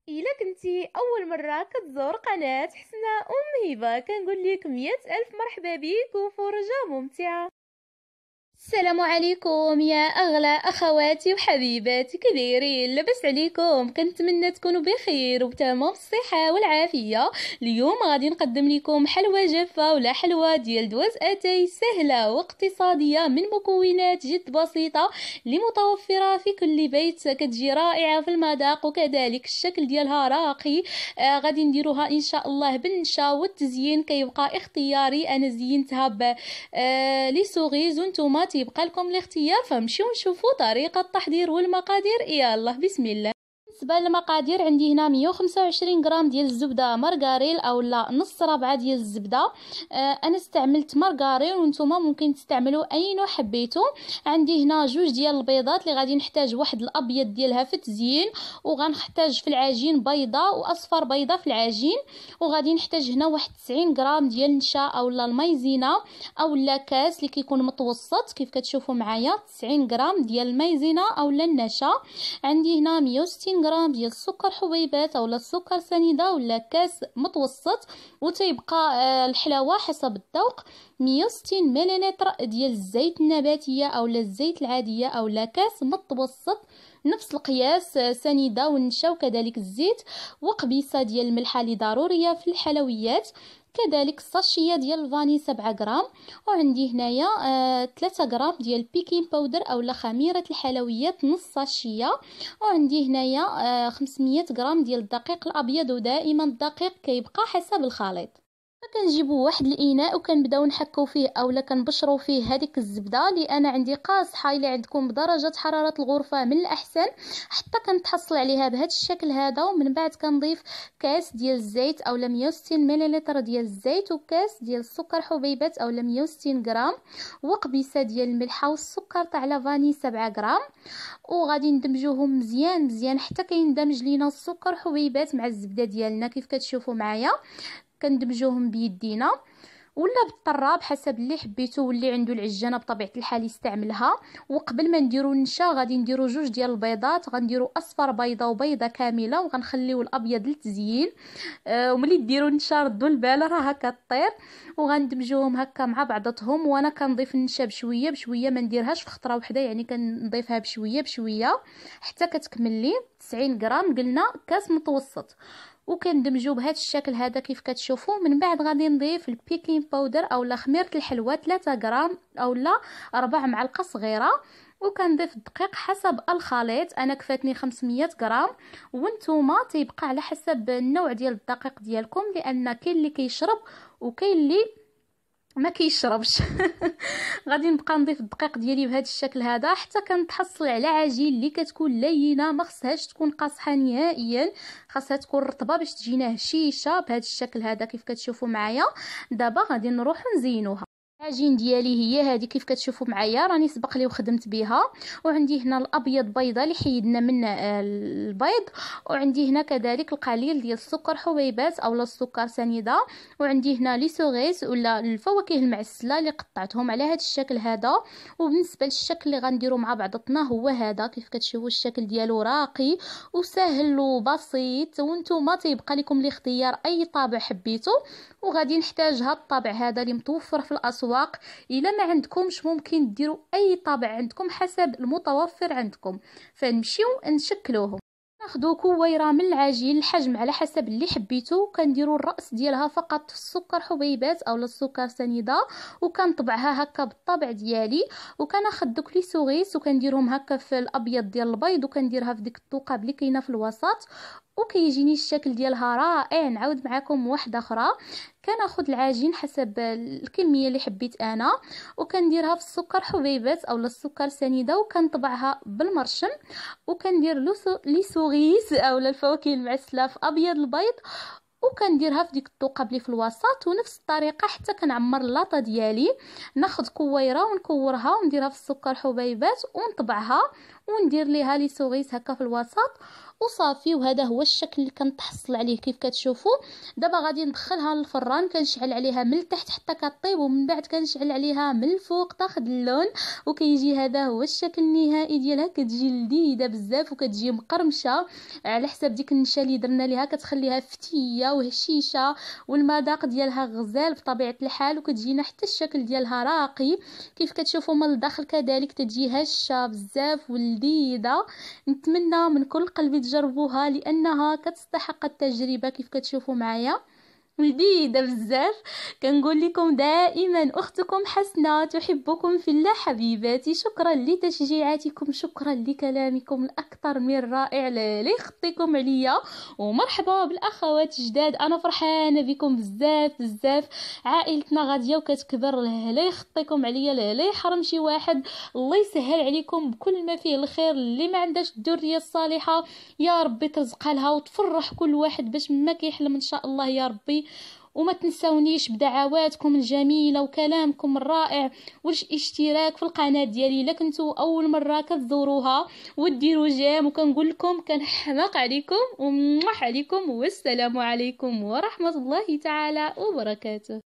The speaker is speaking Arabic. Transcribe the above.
إلا كنتي أول مرة كتزور قناة حسنة هبة كنقول لك 100 ألف مرحبا بك وفرجة ممتعة. السلام عليكم يا أغلى أخواتي وحبيباتي، كدايرين؟ لاباس عليكم؟ كنتمنى تكونوا بخير وبتمام الصحة والعافية. اليوم غادي نقدم لكم حلوى جافة ولا حلوى ديال دوز أتاي، سهلة واقتصادية من مكونات جد بسيطة اللي متوفرة في كل بيت، كتجي رائعة في المذاق وكذلك الشكل ديالها راقي. غادي نديروها إن شاء الله بالنشا، والتزيين كيبقى اختياري. أنا زينتها لي سوغيز وانتوما تيبقى لكم الاختيار، فمشيو نشوفوا طريقة التحضير والمقادير. يلا بسم الله. بالنسبه للمقادير عندي هنا 125 غرام ديال الزبده مارغريل او لا نص ربعه ديال الزبده. انا استعملت مارغريل وانتم ممكن تستعملوا اي نوع حبيتو. عندي هنا جوج ديال البيضات اللي غادي نحتاج واحد الابيض ديالها في التزيين، وغنحتاج في العجين بيضه واصفر بيضه في العجين. وغادي نحتاج هنا واحد 90 غرام ديال النشا او لا المايزينا او لا كاس اللي كيكون متوسط كيف كتشوفوا معايا، 90 غرام ديال المايزينا او لا النشا. عندي هنا 160 غرام ديال السكر حبيبات او السكر سنيده ولا كاس متوسط، وتيبقى الحلاوه حسب الذوق. 160 مليلتر ديال الزيت النباتيه او الزيت العاديه او كاس متوسط، نفس القياس سنيده والنشا وكذلك الزيت. وقبيصه ديال الملحه اللي ضروريه في الحلويات، كذلك ساشيه ديال الفاني 7 غرام. وعندي هنايا 3 غرام ديال بيكين باودر او خميره الحلويات نص ساشيه. وعندي هنايا 500 غرام ديال الدقيق الابيض، ودائما الدقيق كيبقى حسب الخليط. كنجيبوا واحد الاناء وكنبداو نحكو فيه اولا كنبشروا فيه هذيك الزبده اللي انا عندي قاصحه. اللي عندكم بدرجه حراره الغرفه من الاحسن، حتى كنتحصل عليها بهذا الشكل هذا. ومن بعد كنضيف كاس ديال الزيت او 160 مليلتر ديال الزيت، وكاس ديال السكر حبيبات او 160 غرام، وقبيصه ديال الملحه والسكر تاع لافاني 7 غرام. وغادي ندمجوهم مزيان مزيان حتى كيندمج لينا السكر حبيبات مع الزبده ديالنا كيف كتشوفوا معايا. كندمجوهم بيدينا ولا بالطراب حسب اللي حبيتو، واللي عنده العجانه بطبيعه الحال يستعملها. وقبل ما نديرو النشا غادي نديرو جوج ديال البيضات، غنديرو اصفر بيضه وبيضه كامله، وغنخليو الابيض للتزيين. وملي ديروا النشا ردوا البال راه هكا طير. وغندمجوهم هكا مع بعضتهم، وانا كنضيف النشا بشويه بشويه، ما نديرهاش في خطره واحده، يعني كنضيفها بشويه بشويه حتى كتكمل لي 90 غرام قلنا كاس متوسط. وكندمجو بهذا الشكل هذا كيف كتشوفوا. من بعد غادي نضيف البيكين باودر او خميره الحلوى 3 غرام او 4 معالق صغيره. وكنضيف الدقيق حسب الخليط، انا كفاتني 500 غرام، وانتوما تيبقى على حسب النوع ديال الدقيق ديالكم، لان كاين اللي كيشرب وكاين اللي ما كيشربش. غادي نبقى نضيف الدقيق ديالي بهذا الشكل هذا حتى كنتحصل على عجين اللي كتكون لينه، ما خصهاش تكون قاصحه نهائيا، خاصها تكون رطبه باش تجينا هشيشه بهذا الشكل هذا كيف كتشوفوا معايا. دابا غادي نروح نزينوها. العجين ديالي هي هذه كيف كتشوفوا معايا، راني سبق لي وخدمت بها. وعندي هنا الابيض بيضه اللي حيدنا من البيض. وعندي هنا كذلك القليل ديال السكر حبيبات او السكر سنيده. وعندي هنا لي سوغيس ولا الفواكه المعسله اللي قطعتهم على هذا الشكل هذا. وبالنسبه للشكل اللي غنديروا مع بعضتنا هو هذا كيف كتشوفوا، الشكل ديالو راقي وسهل وبسيط، وانتم تيبقى لكم الاختيار اي طابع حبيتو. وغادي نحتاج هذا الطابع هذا اللي متوفر في الاسواق. الا ما عندكمش ممكن ديروا اي طابع عندكم حسب المتوفر عندكم، فنمشيو نشكلوهم. ناخذ كويره من العجين الحجم على حسب اللي حبيتو، كنديروا الراس ديالها فقط في السكر حبيبات او السكر سنيده، وكنطبعها هكا بالطبع ديالي. وكناخذ دوك لي سوغيس وكنديرهم هكا في الابيض ديال البيض، وكنديرها في ديك الثقب اللي كاينه في الوسط، وكيجيني الشكل ديالها رائع. نعاود معكم واحده اخرى. كناخذ العجين حسب الكميه اللي حبيت انا، وكنديرها في السكر حبيبات او السكر سنيده، وكنطبعها بالمرشم. وكندير لي سوغيس او الفواكه المعسله في ابيض البيض، وكنديرها في ديك الثقب اللي في الوسط. ونفس الطريقه حتى كنعمر اللاطه ديالي. ناخذ كويره ونكورها ونديرها في السكر حبيبات ونطبعها، وندير ليها لي سوغيس هكا في الوسط وصافي. وهذا هو الشكل اللي كنتحصل عليه كيف كتشوفوا. دابا غادي ندخلها للفران، كنشعل عليها من التحت حتى كطيب، ومن بعد كنشعل عليها من الفوق تاخذ اللون، وكيجي هذا هو الشكل النهائي ديالها. كتجي لذيذه بزاف وكتجي مقرمشه على حساب ديك النشا اللي درنا ليها، كتخليها فتيه وهشيشه والمذاق ديالها غزال بطبيعه الحال، وكتجينا حتى الشكل ديالها راقي كيف كتشوفوا من الداخل كذلك تجي هشه بزاف ولذيذه. نتمنى من كل قلبي تجربوها لانها كتستحق التجربه كيف كتشوفوا معايا، لذيذة بزاف. كنقول لكم دائما اختكم حسنة تحبكم في الله حبيباتي. شكرا لتشجيعاتكم، شكرا لكلامكم الاكثر من رائع، لا يخطيكم عليا، ومرحبا بالاخوات جداد. انا فرحانه بكم بزاف بزاف، عائلتنا غاديه وكتكبر، لا يخطيكم عليا، لا يحرم شي واحد. الله يسهل عليكم بكل ما فيه الخير. اللي ما عندهاش الذريه الصالحه يا ربي ترزقها لها وتفرح كل واحد باش ما كيحلم ان شاء الله يا ربي. وما تنسونيش بدعواتكم الجميله وكلامكم الرائع والاشتراك في القناه ديالي الا كنتوا اول مره كتزوروها، وديروا جيم. وكنقول لكم كنحماق عليكم ومح عليكم، والسلام عليكم ورحمه الله تعالى وبركاته.